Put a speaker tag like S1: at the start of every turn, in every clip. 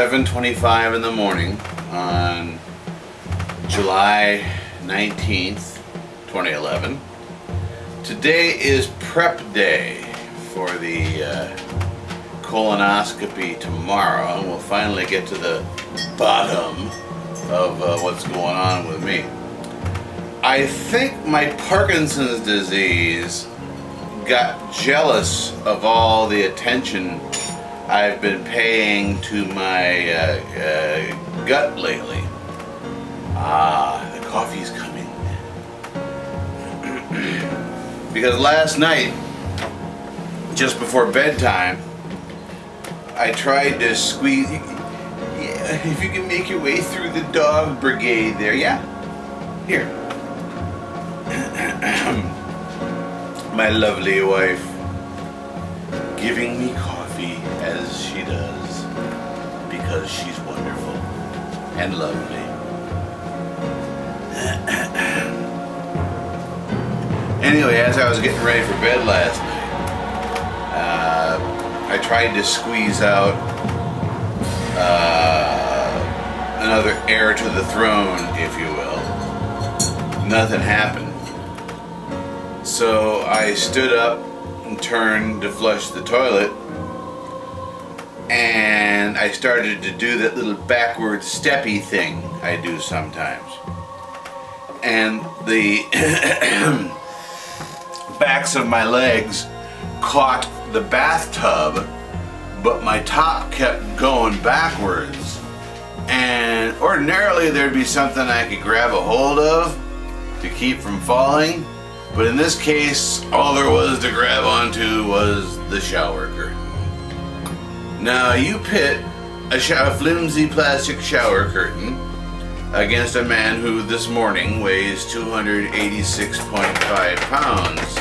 S1: 7:25 in the morning on July 19th, 2011. Today is prep day for the colonoscopy tomorrow, and we'll finally get to the bottom of what's going on with me. I think my Parkinson's disease got jealous of all the attention I've been paying to my gut lately. The coffee's coming. Because last night, just before bedtime, I tried to squeeze. Yeah, if you can make your way through the dog brigade there, yeah? Here. My lovely wife giving me coffee as she does, because she's wonderful and lovely. Anyway, as I was getting ready for bed last night, I tried to squeeze out another heir to the throne, if you will. Nothing happened. So I stood up and turned to flush the toilet, and I started to do that little backward steppy thing I do sometimes. And the backs of my legs caught the bathtub, but my top kept going backwards. And ordinarily there'd be something I could grab a hold of to keep from falling, but in this case all there was to grab onto was the shower curtain. Now you pit a flimsy plastic shower curtain against a man who this morning weighs 286.5 pounds.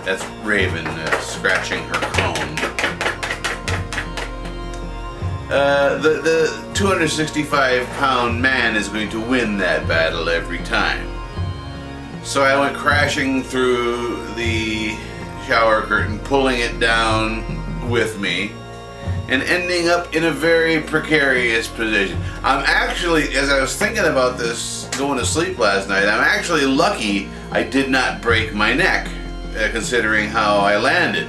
S1: That's Raven scratching her cone. The 265-pound man is going to win that battle every time. So I went crashing through the shower curtain, pulling it down with me, and ending up in a very precarious position. I'm actually, as I was thinking about this going to sleep last night, I'm actually lucky I did not break my neck, considering how I landed.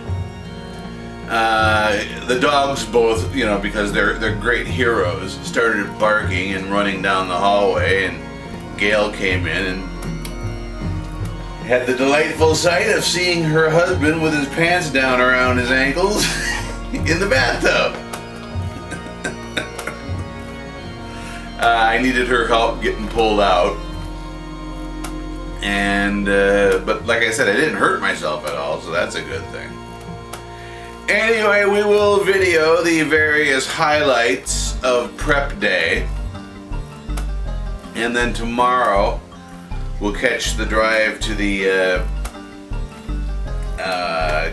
S1: The dogs both, you know, because they're great heroes, started barking and running down the hallway, and Gail came in and had the delightful sight of seeing her husband with his pants down around his ankles in the bathtub. I needed her help getting pulled out, and but like I said, I didn't hurt myself at all, so that's a good thing. Anyway, we will video the various highlights of prep day, and then tomorrow we'll catch the drive to the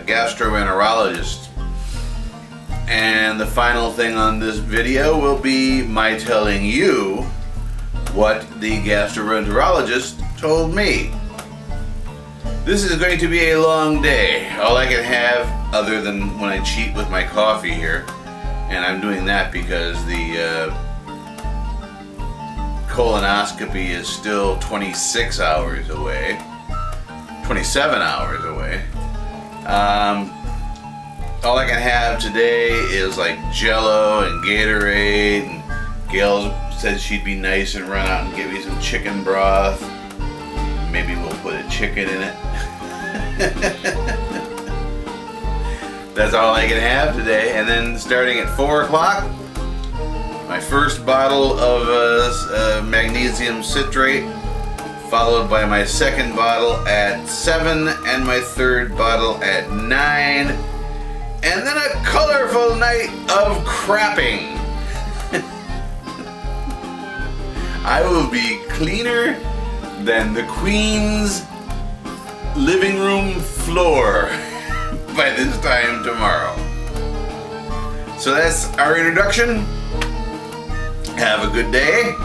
S1: gastroenterologist. And the final thing on this video will be my telling you what the gastroenterologist told me. This is going to be a long day. All I can have, other than when I cheat with my coffee here, and I'm doing that because the colonoscopy is still 26 hours away, 27 hours away. All I can have today is like Jello and Gatorade, and Gail said she'd be nice and run out and get me some chicken broth. Maybe we'll put a chicken in it. That's all I can have today. And then starting at 4 o'clock, my first bottle of magnesium citrate, followed by my second bottle at 7 and my third bottle at 9. And then a colorful night of crapping. I will be cleaner than the Queen's living room floor by this time tomorrow. So that's our introduction. Have a good day.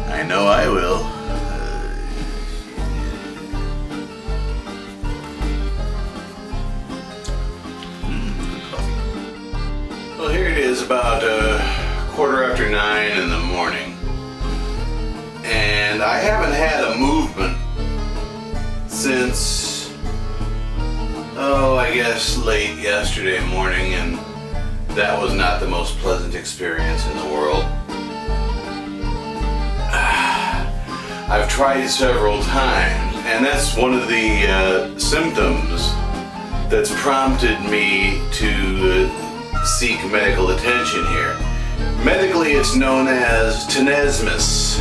S1: I know I will. Well, here it is about 9:15 in the morning, and I haven't had a movement since, I guess late yesterday morning, and that was not the most pleasant experience in the world. I've tried several times, and that's one of the symptoms that's prompted me to seek medical attention here. Medically, it's known as tenesmus.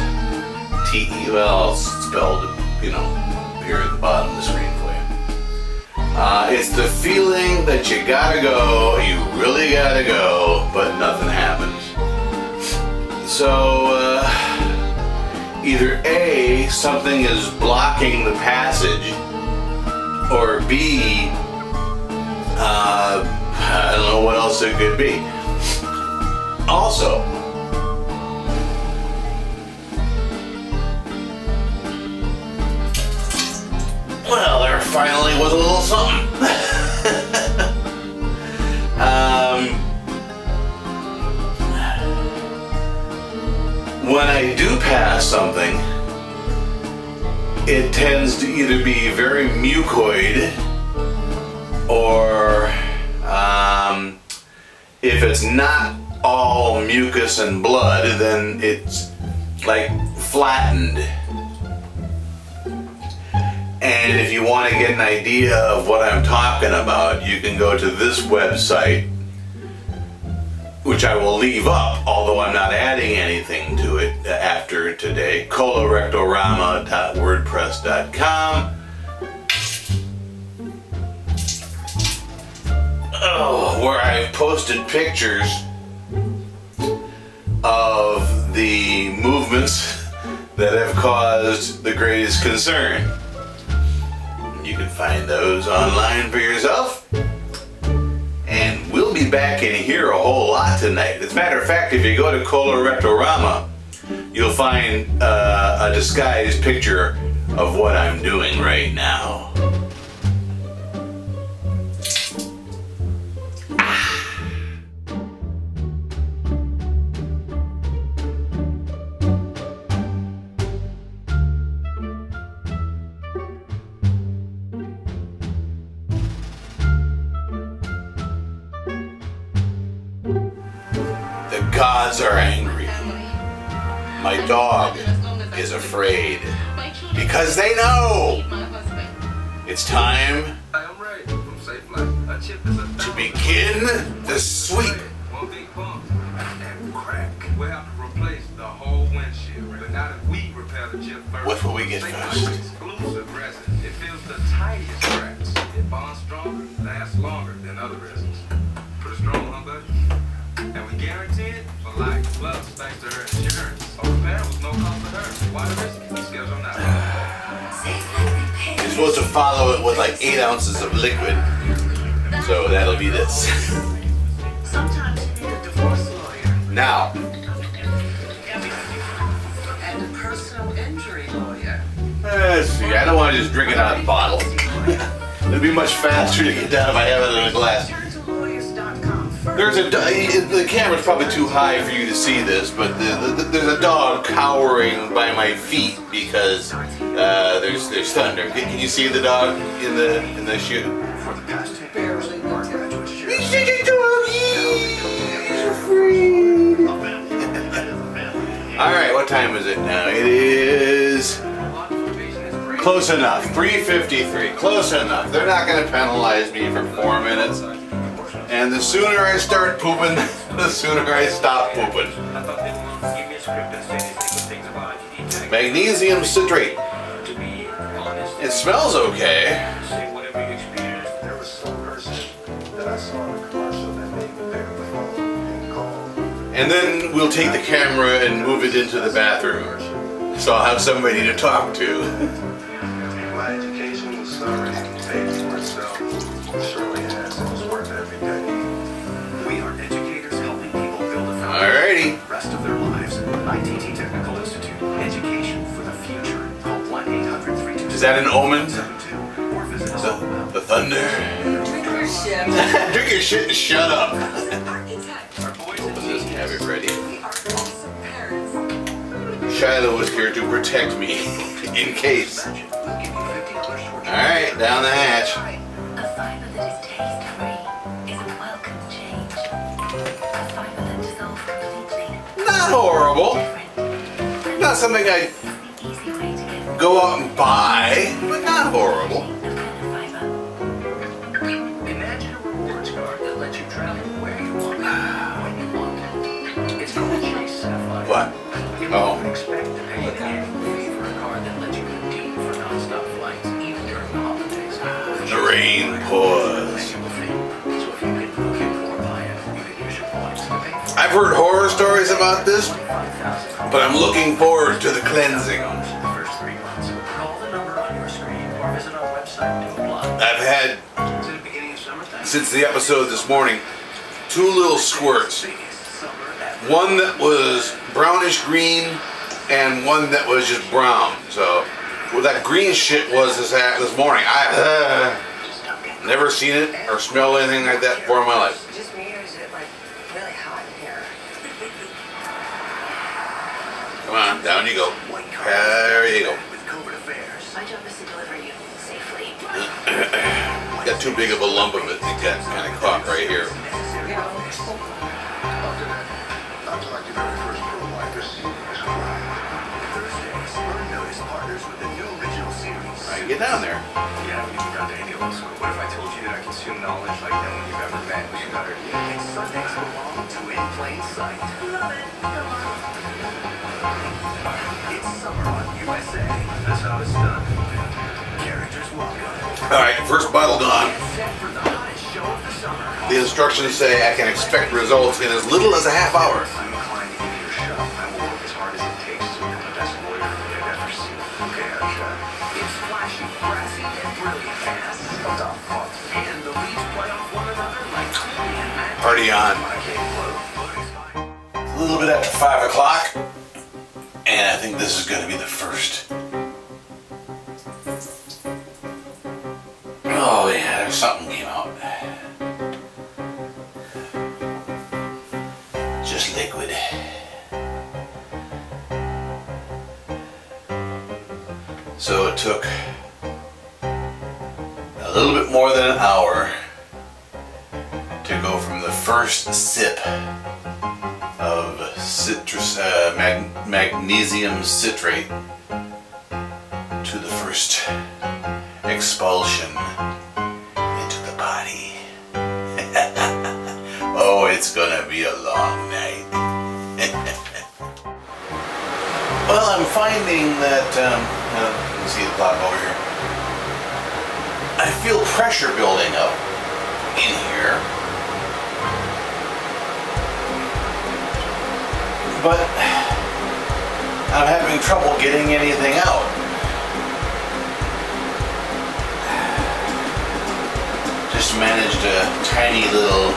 S1: Well, it's spelled, here at the bottom of the screen for you. It's the feeling that you gotta go, you really gotta go, but nothing happens. So, either A, something is blocking the passage, or B, I don't know what else it could be. Also, well, there finally was a little something. When I do pass something, it tends to either be very mucoid, or if it's not all mucus and blood, then it's like flattened. And if you want to get an idea of what I'm talking about, you can go to this website, which I will leave up, although I'm not adding anything to it after today, colorectorama.wordpress.com. Where I've posted pictures of the movements that have caused the greatest concern. You can find those online for yourself. And we'll be back in here a whole lot tonight. As a matter of fact, if you go to Colorectorama, you'll find a disguised picture of what I'm doing right now. The gods are angry. My dog is afraid because they know it's time to begin the sweep. What will we get first?
S2: It feels the tiniest cracks. It bonds stronger, lasts longer than other resins. Pretty strong, huh, buddy? And we guarantee it for life. Plus, thanks to her insurance, a repair was no cost to her. Why the risk? We schedule now.
S1: You're supposed to follow it with like 8 ounces of liquid. So that'll be this.
S3: Sometimes you need a divorce lawyer.
S1: Now.
S3: And a personal injury lawyer.
S1: Let's see, I don't want to just drink it out of the bottle. It'd be much faster to get down if I have it in a glass. The camera's probably too high for you to see this, but there's a dog cowering by my feet because there's thunder. Can you see the dog in the chute? He's such a doggy. He's afraid. All right, what time is it now? It is close enough. 3:53. Close enough. They're not going to penalize me for 4 minutes. And the sooner I start pooping, the sooner I stop pooping. Magnesium citrate. It smells okay. And then we'll take the camera and move it into the bathroom. So I'll have somebody to talk to.
S2: My education was already paid for itself. Surely has. It was worth every day. We are educators helping people build a foundation
S1: Alrighty.
S2: for the rest of their lives. ITT Technical Institute. Education for the future. Call 1-800-327-7272
S1: Is that an omen?
S2: or visit us
S1: The thunder.
S3: Drink your shit.
S1: Drink your shit and shut up.
S2: Our boys and
S1: Shiloh was here to protect me in case. Alright, down the hatch.
S4: A fiber that is taste-free is a welcome change. A fiber that dissolves completely.
S1: Not horrible. Not something I go out and buy, but not horrible.
S3: Imagine a rewards card that lets you travel where you want, when you want. It's called Chase Sapphire.
S1: What?
S3: You
S1: Oh.
S3: wouldn't expect to pay an annual fee for a card that lets you redeem for non-stop flights, even during the holidays.
S1: The rain pours.
S3: So if you can book it or buy it, you can use your points to pay for it.
S1: I've heard horror stories about this, but I'm looking forward to the cleansing.
S3: The first 3 months. Call the number on your screen or visit our website to apply.
S1: I've had,
S3: Is it the beginning of summertime?
S1: since the episode this morning, 2 little squirts.
S3: Biggest summer ever.
S1: One that was brownish green and one that was just brown. So, what that green shit was this morning. I never seen it or smelled anything like that before in my life.
S5: Just me, or is it like really hot in here?
S1: Come on, down you go. There you go.
S3: With COVID affairs.
S4: My job is to deliver you safely.
S1: Got too big of a lump of it. It got kind of caught right here. Alright, get down there.
S2: Yeah, we can run to any of us. What if I told you that I consume knowledge like no one you've ever met who's got her?
S3: It's Sundays belong to In Plain Sight. It's summer on USA.
S2: That's how it's done.
S3: Characters welcome.
S1: Alright, first bottle gone.
S3: Set for the hottest show of the summer.
S1: The instructions say I can expect results in as little as a half hour.
S2: I'm inclined to give you a shot. I will work as hard as it takes to become the best lawyer you've ever seen. Okay, I'll shot.
S3: It's flashy, brassy, and brilliant. And the leads play off one another like Clooney and Matt.
S1: Party on.
S3: I can't quote, but it's fine.
S1: A little bit after 5 o'clock, and I think this is going to be the first. Oh yeah, there's something came out. Just liquid. So it took a little bit more than an hour to go from the first sip of magnesium citrate to the first expulsion into the body. Oh, it's gonna be a long night. Well, I'm finding that, you can see the clock over here. I feel pressure building up in here. But I'm having trouble getting anything out. Just managed a tiny little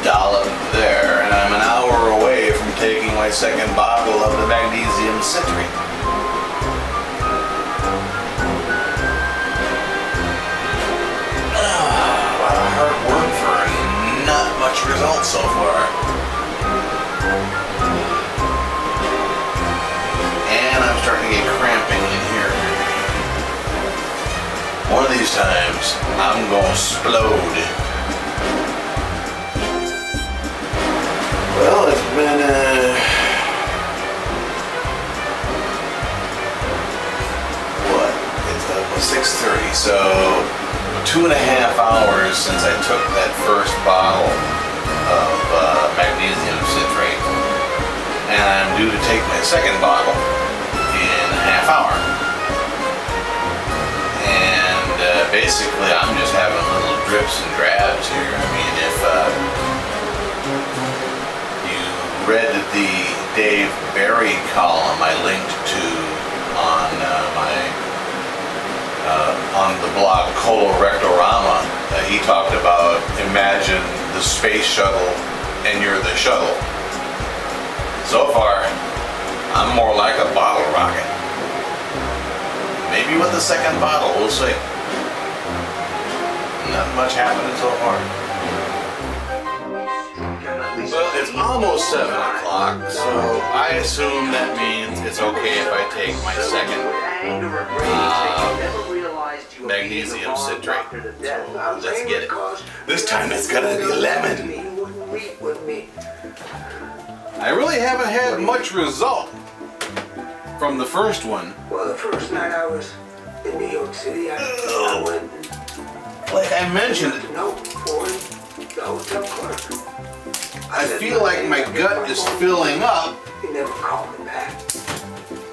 S1: dollop there, and I'm an hour away from taking my second bottle of the magnesium citrate. A lot of hard work for not much result so far. And I'm starting to get cramping in here. One of these times, I'm gonna explode. Well, it's been 6:30, so 2.5 hours since I took that first bottle of magnesium citrate, and I'm due to take my second bottle in a half hour. And basically, I'm just having little drips and drabs here. I mean, if you read the Dave Barry column I linked to on on the blog Colorectorama, he talked about, imagine the space shuttle and you're the shuttle. So far, I'm more like a bottle rocket. Maybe with the second bottle, we'll see. Not much happening so far. Well, it's almost almost 7 o'clock, so I assume that means it's okay if I take my second magnesium citrate. So let's get it. This time it's gonna be lemon. I really haven't had much result from the first one.
S3: Well, the first night I was in New York City, I went and
S1: Like I mentioned,
S3: no for the hotel clerk.
S1: I feel like my gut is filling up,
S3: He never called me back.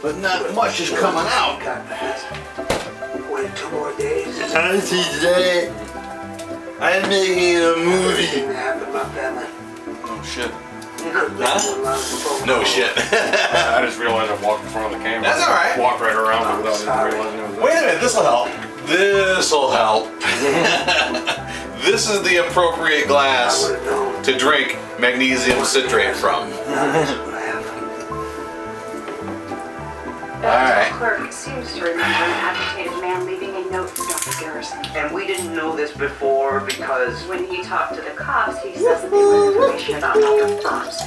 S1: but not much is coming out.
S3: Wait 2 more days.
S1: Honestly, today I'm making a movie.
S3: Everything that happened to my family.
S1: Oh shit.
S3: Huh?
S1: No shit.
S6: I just realized I walked in front of the camera.
S1: That's all right.
S6: Walked right around it without even realizing it was
S1: Wait a minute, this'll help. This'll help. This is the appropriate glass to drink magnesium citrate from.
S7: The clerk seems to remember an agitated man leaving a note for Dr. Garrison.
S3: And we didn't know this before because
S7: When he talked to the cops, he says that they wanted information about Dr. Burns.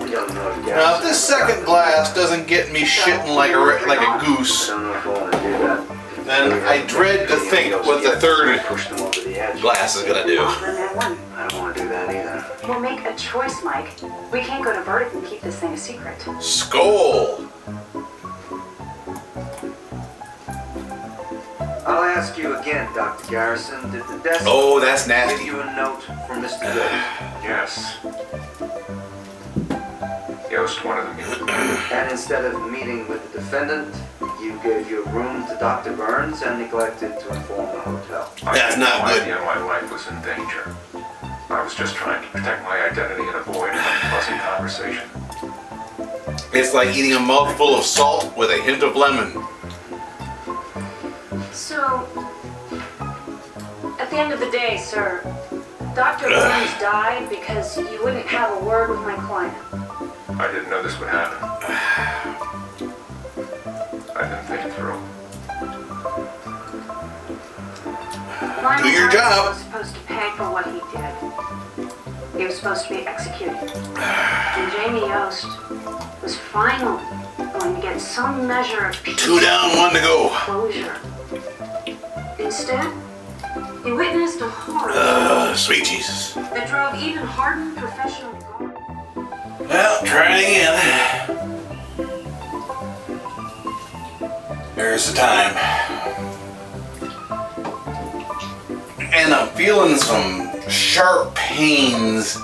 S3: we don't know if
S1: Now, if this second glass doesn't get me shitting like a goose,
S3: I don't know if I want to do that.
S1: then I dread to think what the third
S3: Push them over the edge.
S1: glass is gonna do.
S7: Then that one.
S3: I don't want to do that either.
S7: We'll make a choice, Mike. We can't go to verdict and keep this thing a secret.
S1: Skull!
S3: I'll ask you again, Dr. Garrison. Did the desk
S1: Oh, that's
S3: give
S1: nasty.
S3: you a note from Mr. Yost?
S2: Yes. Yost wanted to meet.
S3: And instead of meeting with the defendant, you gave your room to Dr. Burns and neglected to inform the hotel.
S1: That's not
S2: I had
S1: good.
S2: no idea my life was in danger. I was just trying to protect my identity and avoid an unpleasant conversation.
S1: It's like eating a mouthful of salt with a hint of lemon.
S7: So, at the end of the day, sir, Dr. Burns died because you wouldn't have a word with my client.
S2: I didn't know this would happen. I didn't think it through.
S1: Do your job.
S7: Was supposed to pay for what he did. He was supposed to be executed. And Jamie Yost was finally going to get some measure of peace.
S1: 2 down, 1 to go.
S7: Closure. Instead, he witnessed a horror
S1: Sweet Jesus.
S7: that drove even hardened professional guard.
S1: Well, try it again. There's the time. And I'm feeling some sharp pains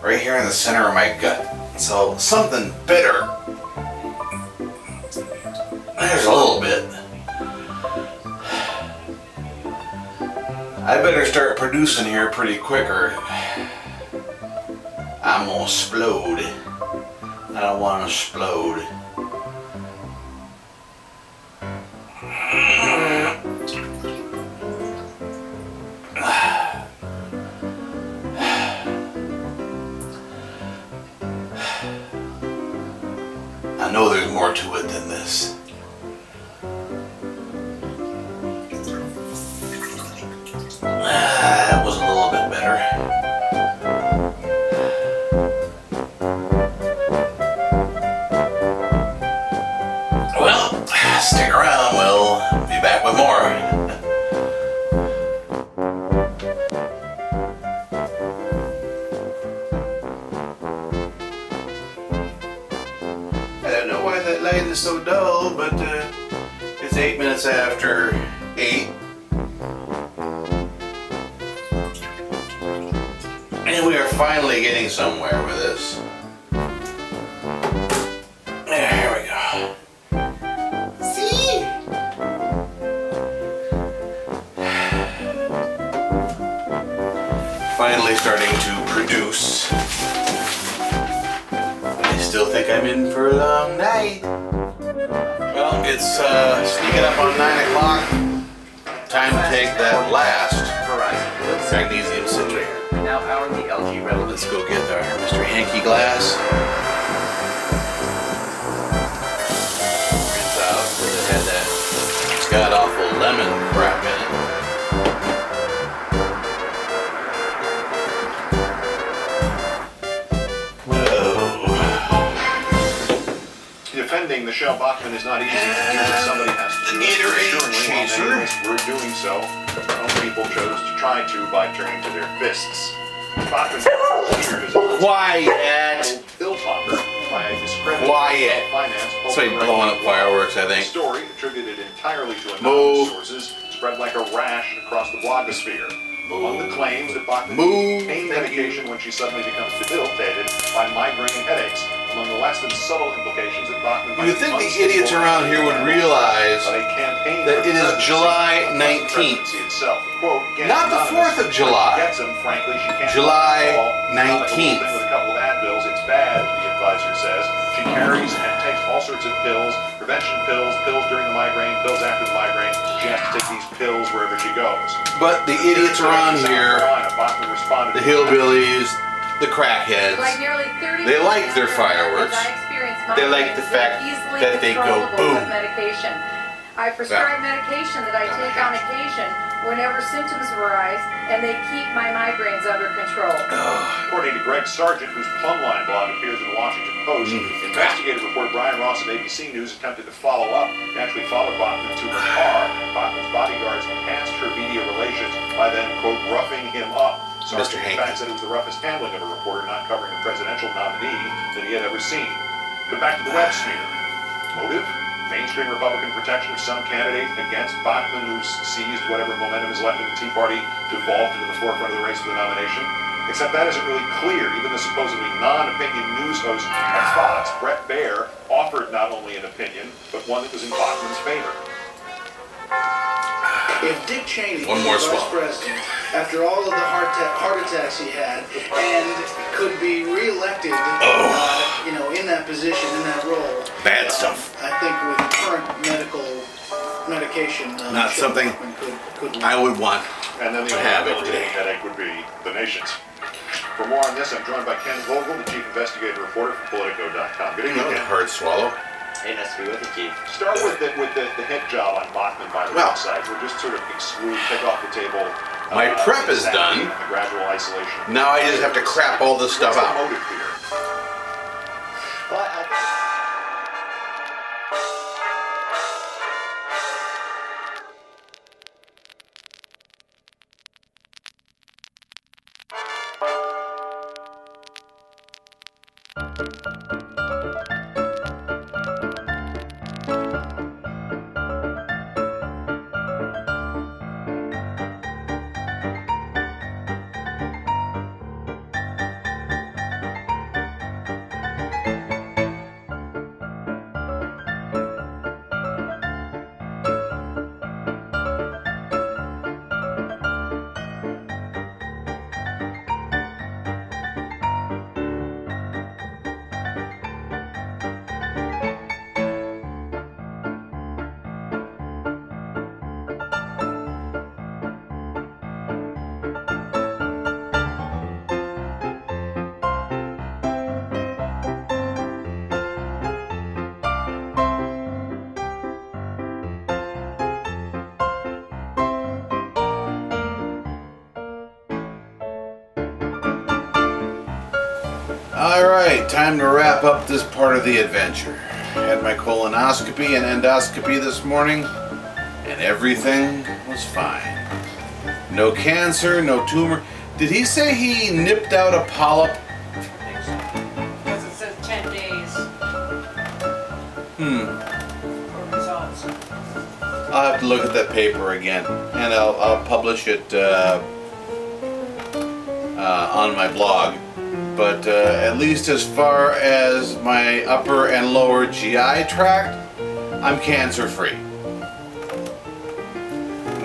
S1: right here in the center of my gut. So something bitter. There's a little bit. I better start producing here pretty quicker. I'm gonna explode. I don't want to explode. I know there's more to it than this. That was a little bit better. Well, stick around, we'll be back with more. I don't know why that light is so dull, but it's 8 minutes after 8. And we are finally getting somewhere with this. There we go. See? Finally starting to produce. I still think I'm in for a long night. Well, it's sneaking up on 9 o'clock. Time to take that last magnesium citrate.
S3: Now powering the LG Rebel.
S1: Let's go get our Mr. Yankee glass. Rinse out because it had that god awful lemon crap in it.
S8: defending Michelle Bachmann is not easy to do, but somebody has to do it. Assuringly, while we're doing so, our own people chose to try to by turning to their fists. Bachmann cheered as a
S1: Quiet.
S8: bill popper by a discredited
S1: Quiet.
S8: finance.
S1: That's why you're blowing up fireworks, I think.
S8: The story, attributed entirely to anonymous sources, spread like a rash across the blogosphere. Among the claims that Bachmann used pain medication when she suddenly becomes debilitated by migraine headaches. Among the less than subtle implications that Bachmann might
S1: You think the idiots around here would realize that it is July 19th.
S8: Quote,
S1: not the 4th of July.
S8: Gets him, frankly, she can't
S1: July
S8: Like
S1: 19th.
S8: with a couple of Advils, it's bad, the advisor says. She carries and takes all sorts of pills, prevention pills, pills during the migraine, pills after the migraine. She has to take these pills wherever she goes.
S1: But the idiots around here, the hillbillies, the crackheads, they like their fireworks. They like the fact that they go boom.
S9: I prescribe medication that I take on occasion whenever symptoms arise, and they keep my migraines under control.
S8: According to Greg Sargent, whose Plumline blog appears in the Washington Post, investigative reporter Brian Ross of ABC News attempted to follow up. He actually followed Bachmann to her car. Bachmann's bodyguards enhanced her media relations by then, quote, roughing him up. Sargent, in fact, said it was the roughest handling of a reporter not covering a presidential nominee that he had ever seen. But back to the web smear. Motive? Mainstream Republican protection of some candidate against Bachmann, who seized whatever momentum is left in the Tea Party to vault into the forefront of the race for the nomination. Except that isn't really clear. Even the supposedly non-opinion news host at Fox, Brett Baer, offered not only an opinion, but one that was in Bachmann's favor.
S10: If Dick Cheney
S1: One
S10: was
S1: more
S10: vice president, after all of the heart attacks he had, and could be reelected, you know, in that position, in that role,
S1: Bad stuff.
S10: I think with current medication,
S1: Not something I would want
S8: and then the
S1: to have every day.
S8: headache would be the nation's. For more on this, I'm joined by Ken Vogel, the chief investigative reporter for Politico.com. Good evening, Ken.
S1: Hard swallow.
S11: Hey, nice to be with you, Chief.
S8: Start with the hit job on Bachmann by the website. We'll just sort of exclude, take off the table.
S1: My prep is done.
S8: The gradual isolation.
S1: Now I just have to crap all this stuff out.
S8: What's the motive here?
S11: Well,
S1: Alright, time to wrap up this part of the adventure. Had my colonoscopy and endoscopy this morning, and everything was fine. No cancer, no tumor. Did he say he nipped out a polyp?
S9: Because it says 10 days for results.
S1: I'll have to look at that paper again, and I'll publish it on my blog. But at least as far as my upper and lower GI tract, I'm cancer-free.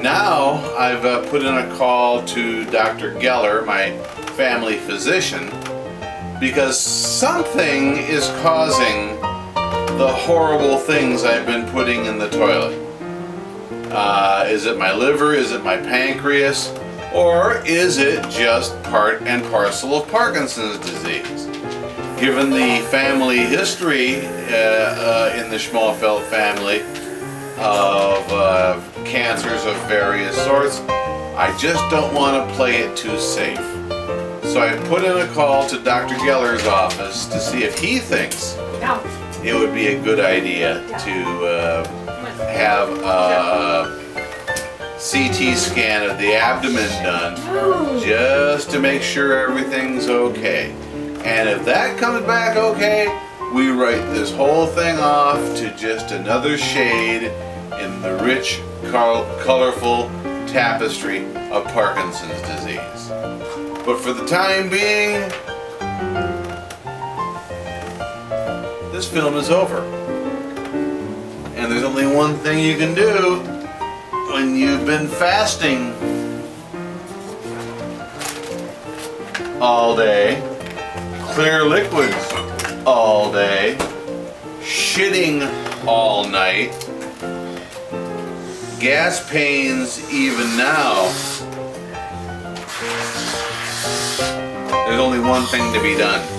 S1: Now I've put in a call to Dr. Geller, my family physician, because something is causing the horrible things I've been putting in the toilet. Is it my liver? Is it my pancreas? Or is it just part and parcel of Parkinson's disease? Given the family history in the Schmalfeld family of cancers of various sorts, I just don't want to play it too safe. So I put in a call to Dr. Geller's office to see if he thinks it would be a good idea to have a CT scan of the abdomen done just to make sure everything's okay. And if that comes back okay, we write this whole thing off to just another shade in the rich, colorful tapestry of Parkinson's disease. But for the time being, this film is over. And there's only one thing you can do when you've been fasting all day, clear liquids all day, shitting all night, gas pains even now. There's only one thing to be done.